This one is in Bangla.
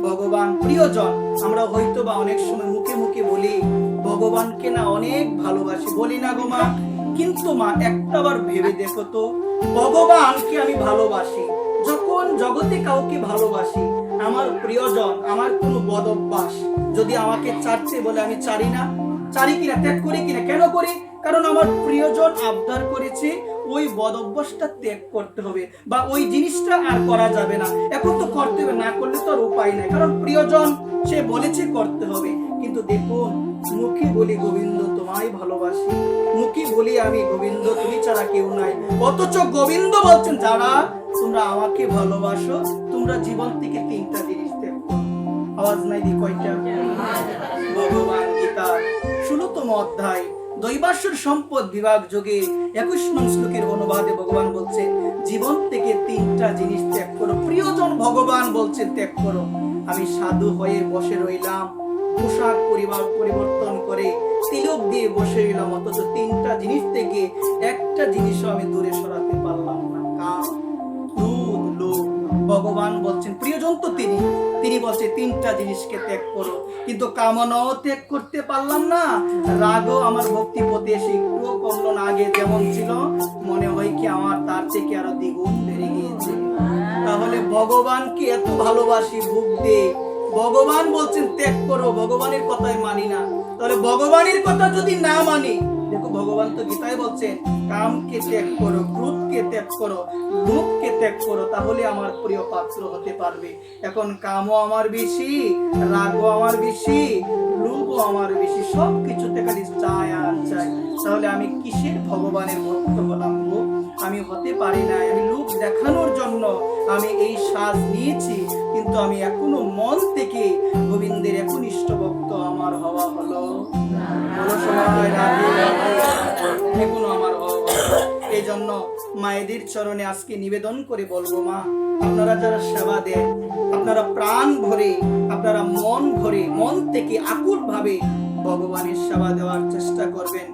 ভগবান প্রিয়জন। আমরা হয়তো বা অনেক সময় মুখে মুখে বলি ভগবানকে না অনেক ভালোবাসি, বলি না গো মা? কিন্তু মা একটাবার ভেবে দেখো তো, ভগবানকে আমি ভালোবাসি, যখন জগতে কাউকে ভালোবাসি, আমার প্রিয়জন, আমার কোনো বদ অভ্যাস যদি আমাকে ছাড়তে বলে আমি ছাড়ি না? ছাড়ি কিনা, ত্যাগ করি কিনা? কেন করি? কারণ আমার প্রিয়জন আবদার করেছে ওই বদ অভ্যাসটা ত্যাগ করতে হবে, বা ওই জিনিসটা আর করা যাবে না। এখন তো করতে হবে, না করলে তো আর উপায় নাই, কারণ প্রিয়জন সে বলেছে করতে হবে। কিন্তু দেখুন, মুখে বলি গোবিন্দ তোমায় ভালোবাসি, মুখে বলি আমি গোবিন্দ তুমি ছাড়া কেউ নাই, অথচ গোবিন্দ বলছেন যারা তোমরা আমাকে ভালোবাসো তোমরা জীবন থেকে তিনটা জিনিস দেখো। আওয়াজ নাই দি কয়টা? ভগবান গীতার 16তম অধ্যায় দৈবাসুর সম্পদ বিভাগ যোগে 21 নং শ্লোকের অনুবাদে ভগবান বলছেন জীবন থেকে তিনটা জিনিস ত্যাগ করো। প্রিয়জন ভগবান বলছেন ত্যাগ করো। আমি সাধু হয়ে বসে রইলাম, পোশাক পরিবর্তন করে তিলক দিয়ে বসে রইলাম, অথচ তিনটা জিনিস থেকে একটা জিনিসও আমি দূরে সরাতে পারলাম না। কাম, ক্রোধ, লোভ। ভগবান বলছেন প্রিয়জন তো তিনি বলছে তিনটা জিনিসকে ত্যাগ করো, কিন্তু কামনাও ত্যাগ করতে পারলাম না। রাগও আমার ভক্তি পথে এসে একটুও কমলো না, আগে যেমন ছিল মনে হয় কি আমার তার থেকে আরো দ্বিগুণ বেড়ে গিয়েছে। তাহলে ভগবানকে এত ভালোবাসি, বুক দিয়ে ভগবান বলছেন ত্যাগ করো, ভগবানের কথাই মানি না। তাহলে ভগবানের কথা যদি না মানি, দেখো ভগবান তো গীতায় বলছেন কামকে ত্যাগ করো, ক্রোধকে ত্যাগ করো, লোভকে ত্যাগ করো, তাহলে আমার প্রিয় পাত্র হতে পারবে। এখন কামও আমার বেশি, রাগও আমার বেশি, লোভও আমার বেশি, সব কিছুতে খালি চাই আর চাই। তাহলে আমি কিসের ভগবানের ভক্ত হলাম গো? আমি হতে পারি না। আমি লোক দেখানোর জন্য আমি এই সাজ নিয়েছি, কিন্তু আমি এখনো মন থেকে গোবিন্দের একনিষ্ঠ ভক্ত আমার হওয়া হলো এখনো আমার হওয়া হলো। এই জন্য মায়েদের চরণে আজকে নিবেদন করে বলবো, মা আপনারা যারা সেবা দেন, আপনারা প্রাণ ভরে, আপনারা মন ভরে, মন থেকে আকুল ভাবে ভগবানের সেবা দেওয়ার চেষ্টা করবেন।